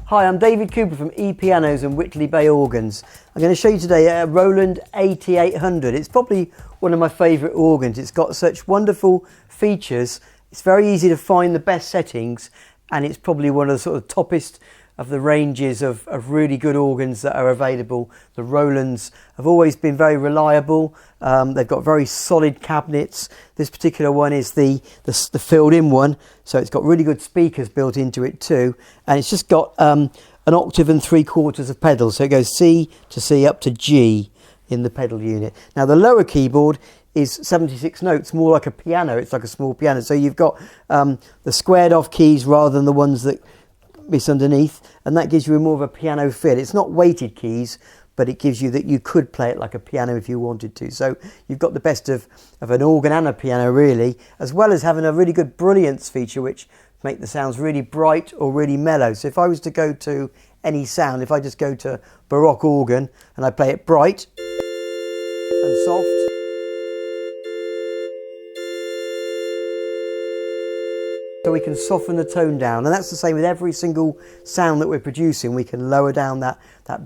Hi, I'm David Cooper from ePianos and Whitley Bay Organs. I'm going to show you today a Roland AT-800. It's probably one of my favourite organs. It's got such wonderful features. It's very easy to find the best settings, and it's probably one of the sort of toppest of the ranges of really good organs that are available. The Rolands have always been very reliable. They've got very solid cabinets. This particular one is the filled-in one, so it's got really good speakers built into it too, and it's just got an octave and 3/4 of pedals, so it goes C to C up to G in the pedal unit. Now the lower keyboard is 76 notes, more like a piano. It's like a small piano, so you've got the squared off keys rather than the ones that miss underneath, and that gives you more of a piano feel. It's not weighted keys, but it gives you that you could play it like a piano if you wanted to. So you've got the best of an organ and a piano really, as well as having a really good brilliance feature which make the sounds really bright or really mellow. So if I was to go to any sound, if I just go to Baroque organ and I play it bright and soft, so we can soften the tone down, and that's the same with every single sound that we're producing. We can lower down that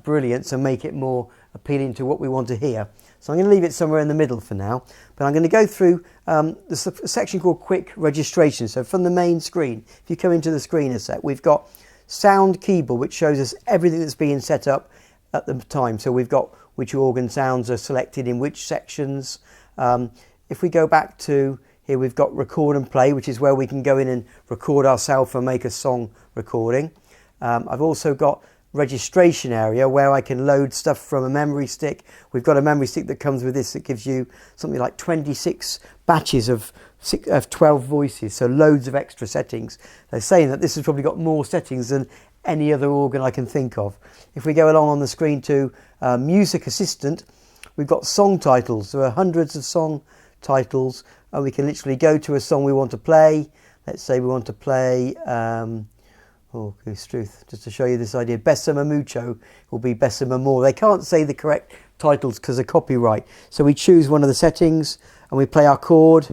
brilliance and make it more appealing to what we want to hear. So I'm going to leave it somewhere in the middle for now, but I'm going to go through the section called Quick Registration. So from the main screen, if you come into the screener set, we've got Sound Keyboard, which shows us everything that's being set up at the time. So we've got which organ sounds are selected in which sections. If we go back to here, we've got Record and Play, which is where we can go in and record ourselves and make a song recording. I've also got Registration area where I can load stuff from a memory stick. We've got a memory stick that comes with this that gives you something like 26 batches of 12 voices, so loads of extra settings. They're saying that this has probably got more settings than any other organ I can think of. If we go along on the screen to Music Assistant, we've got song titles. There are hundreds of song titles, and we can literally go to a song we want to play. Let's say we want to play, oh goose truth, just to show you this idea, Besame Mucho will be Besame More. They can't say the correct titles because of copyright. So we choose one of the settings and we play our chord.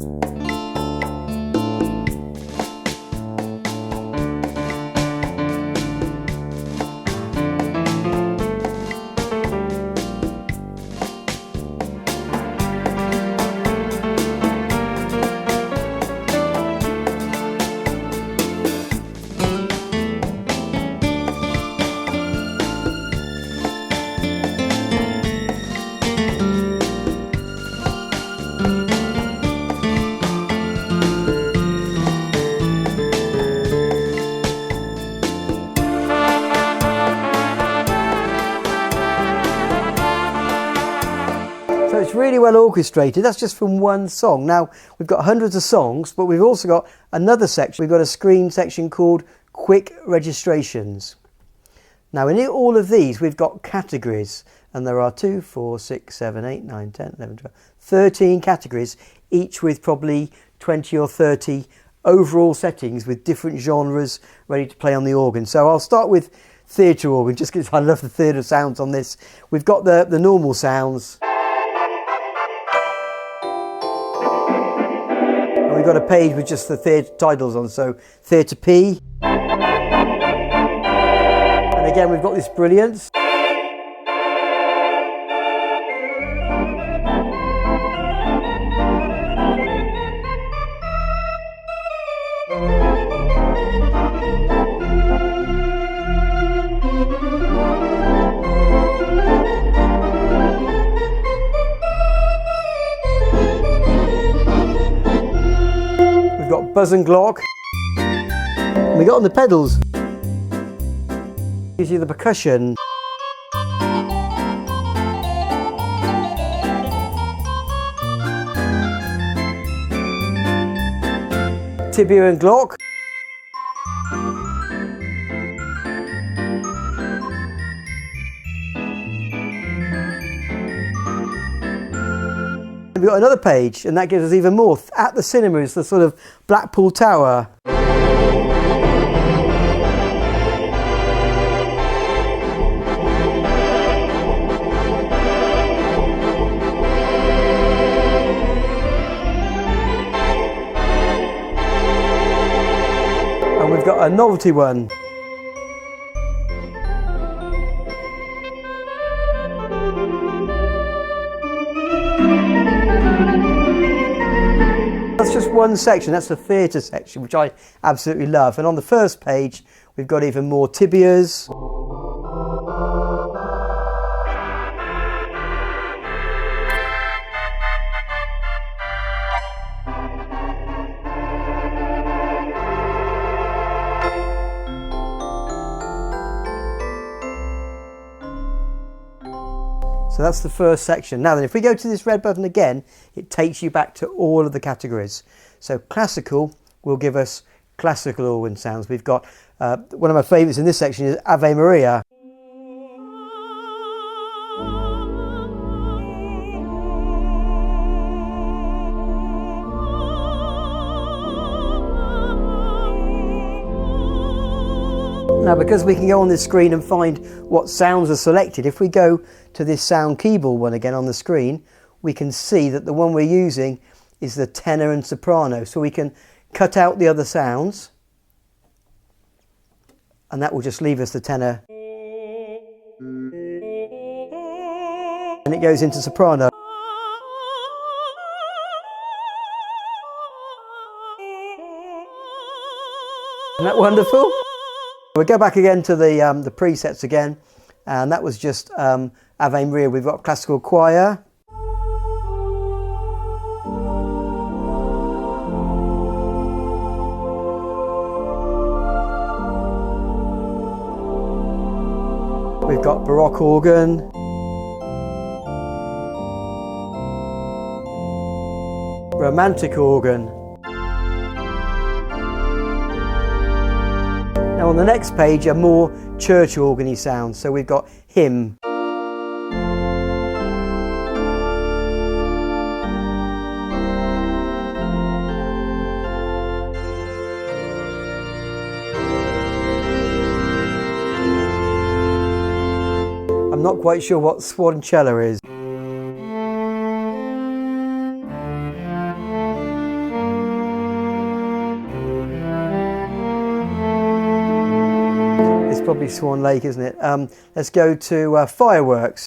So it's really well orchestrated. That's just from one song. Now we've got hundreds of songs, but we've also got another section. We've got a screen section called Quick Registrations. Now in all of these we've got categories, and there are 2, 4, 6, 7, 8, 9, 10, 11, 12, 13 categories, each with probably 20 or 30 overall settings with different genres ready to play on the organ. So I'll start with theatre organ, just because I love the theatre sounds on this. We've got the normal sounds. We've got a page with just the theatre titles on, so Theatre P. And again, we've got this brilliance. Got buzz and glock. And we got on the pedals. Gives you the percussion. Tibia and glock. We've got another page, and that gives us even more. At the cinema is the sort of Blackpool Tower. And we've got a novelty one. just one section, that's the theatre section, which I absolutely love. And on the first page, we've got even more tibias. So that's the first section. Now then, if we go to this red button again, it takes you back to all of the categories. So classical will give us classical organ sounds. We've got one of my favourites in this section is Ave Maria. Now, because we can go on this screen and find what sounds are selected, if we go to this sound keyboard one again on the screen, we can see that the one we're using is the tenor and soprano. So we can cut out the other sounds, and that will just leave us the tenor. And it goes into soprano. Isn't that wonderful? We'll go back again to the presets again, and that was just Ave Maria. We've got classical choir. We've got Baroque organ. Romantic organ. Now on the next page are more church organ-y sounds. So we've got hymn. I'm not quite sure what swancella is. It's probably Swan Lake, isn't it? Let's go to fireworks.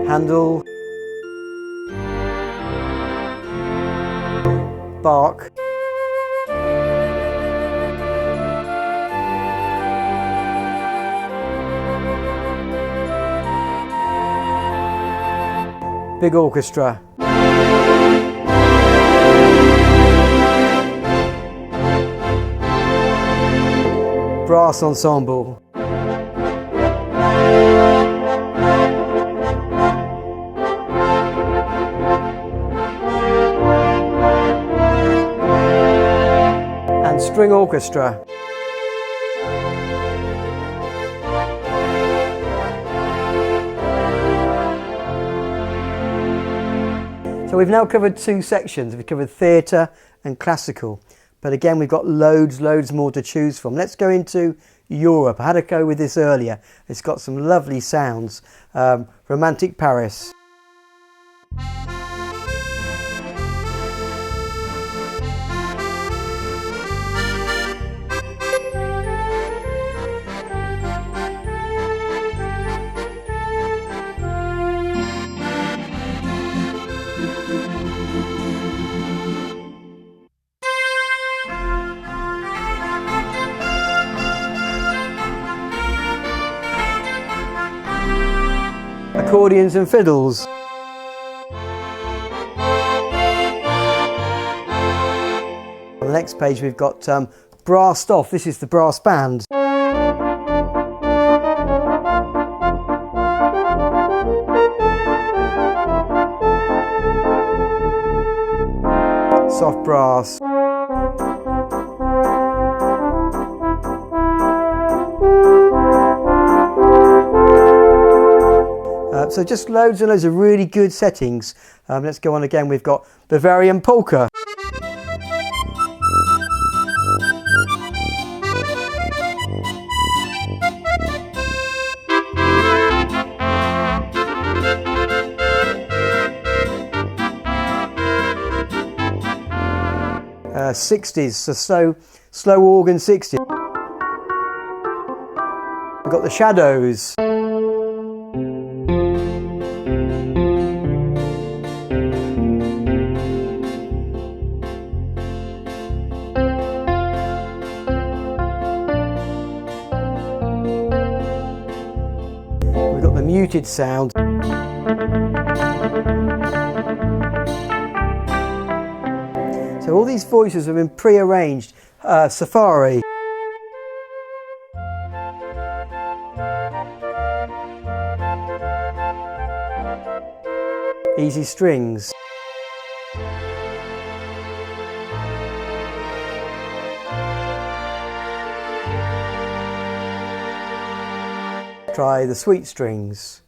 Handel. Bach. Big orchestra. Brass ensemble. And string orchestra. So we've now covered two sections. We've covered theatre and classical. But again, we've got loads more to choose from. Let's go into Europe. I had a go with this earlier. It's got some lovely sounds. Romantic Paris. Accordions and fiddles. On the next page we've got brassed off. This is the brass band. Soft brass. So just loads and loads of really good settings. Let's go on again. We've got Bavarian polka. 60s, so slow organ 60s. We've got the shadows. We've got the muted sound. So all these voices have been pre-arranged. Safari. Easy strings. Try the sweet strings.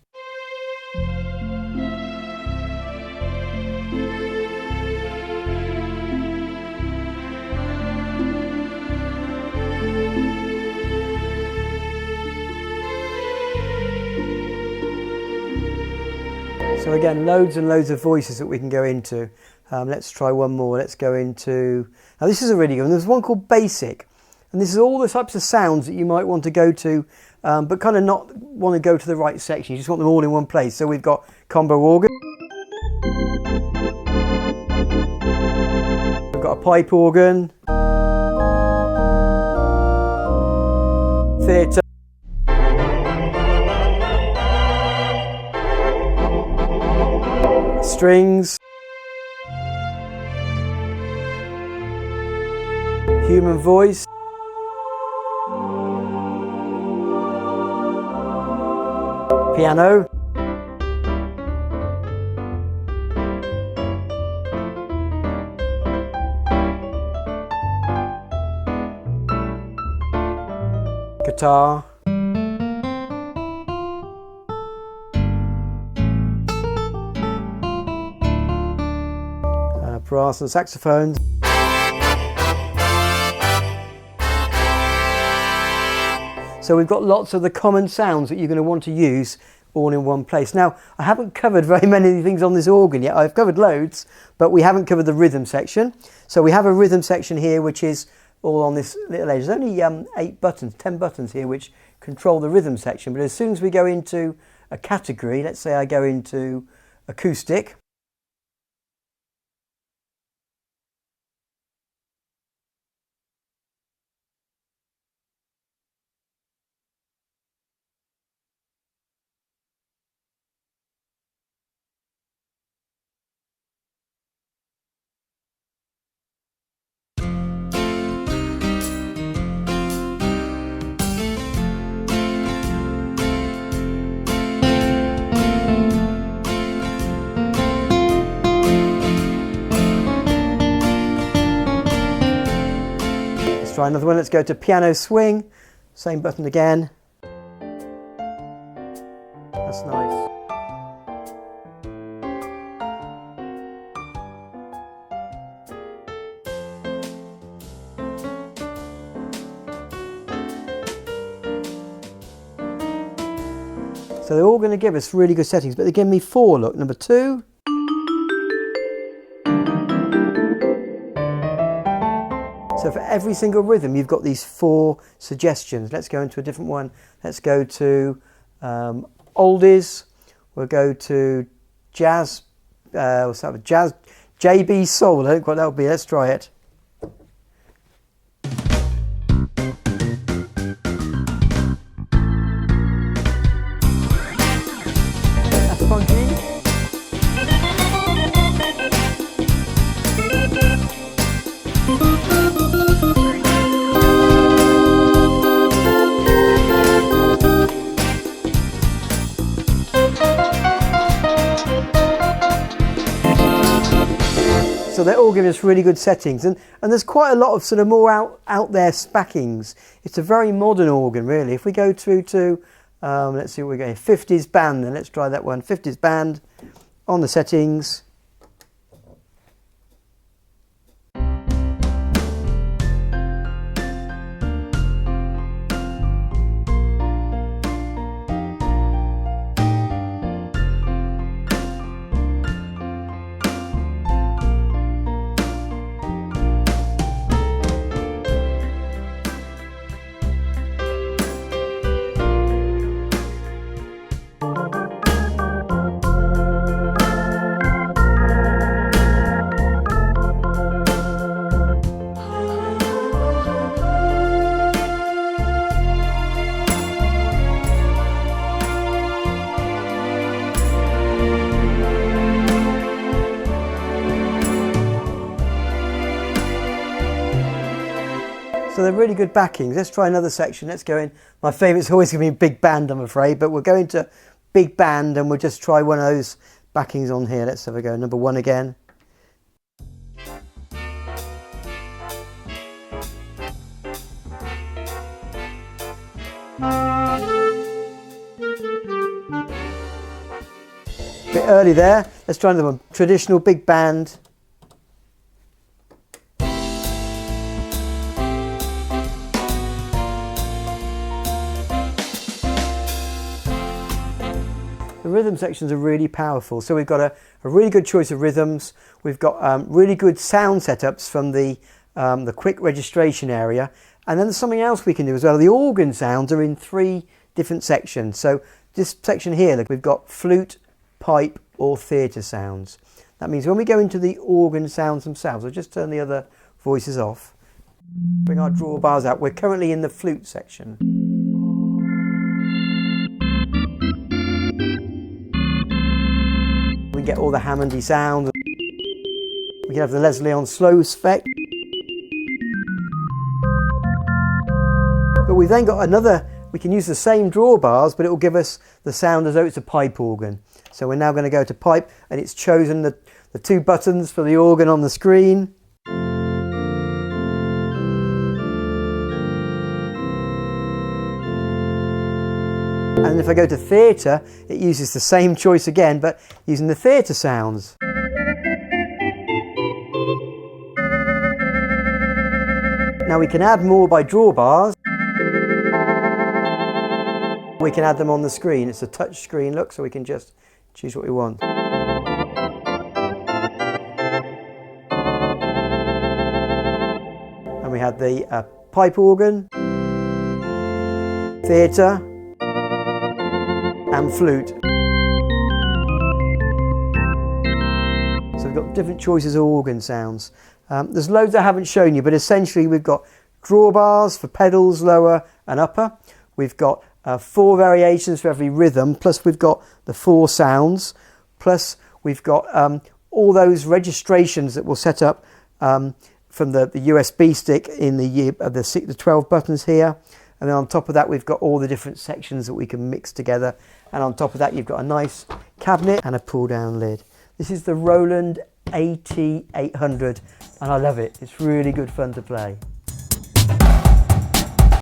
So again, loads and loads of voices that we can go into. Let's try one more. Let's go into... Now this is a really good one. There's one called Basic. And this is all the types of sounds that you might want to go to, but kind of not want to go to the right section. You just want them all in one place. So we've got combo organ. We've got a pipe organ. Theatre. Strings. Human voice. Piano. Guitar. Brass and saxophones. So we've got lots of the common sounds that you're going to want to use all in one place. Now, I haven't covered very many things on this organ yet. I've covered loads, but we haven't covered the rhythm section. So we have a rhythm section here, which is all on this little edge. There's only 10 buttons here, which control the rhythm section. But as soon as we go into a category, let's say I go into acoustic. Try another one. Let's go to piano swing. Same button again. That's nice. So they're all going to give us really good settings, but they give me 4. Look, number 2. So for every single rhythm, you've got these 4 suggestions. Let's go into a different one. Let's go to oldies. We'll go to jazz. What's that? Jazz, JB Soul. I don't quite know what that'll be. Let's try it. That's funky. So they're all giving us really good settings, and there's quite a lot of sort of more out there spackings. It's a very modern organ, really. If we go through to let's see what we're going 50s band, then let's try that one. 50s band on the settings. So they're really good backings. Let's try another section. Let's go in. My favourite's always going to be big band, I'm afraid, but we'll go into big band and we'll just try one of those backings on here. Let's have a go. Number 1 again. Bit early there. Let's try another one. Traditional big band. The rhythm sections are really powerful. So we've got a really good choice of rhythms. We've got really good sound setups from the quick registration area. And then there's something else we can do as well. The organ sounds are in 3 different sections. So this section here, look, we've got flute, pipe or theatre sounds. That means when we go into the organ sounds themselves, I'll just turn the other voices off, bring our drawbars out. We're currently in the flute section. We get all the Hammondy sounds. We can have the Leslie on slow spec. But we've then got another, we can use the same drawbars, but it will give us the sound as though it's a pipe organ. So we're now going to go to pipe, and it's chosen the 2 buttons for the organ on the screen. And if I go to theatre, it uses the same choice again, but using the theatre sounds. Now we can add more by drawbars. We can add them on the screen. It's a touch screen look, so we can just choose what we want. And we have the pipe organ, theatre and flute. So we've got different choices of organ sounds. There's loads I haven't shown you, but essentially we've got drawbars for pedals, lower and upper. We've got 4 variations for every rhythm, plus we've got the 4 sounds, plus we've got all those registrations that we'll set up from the USB stick in the 12 buttons here. And then on top of that, we've got all the different sections that we can mix together. And on top of that, you've got a nice cabinet and a pull-down lid. This is the Roland AT-800, and I love it. It's really good fun to play.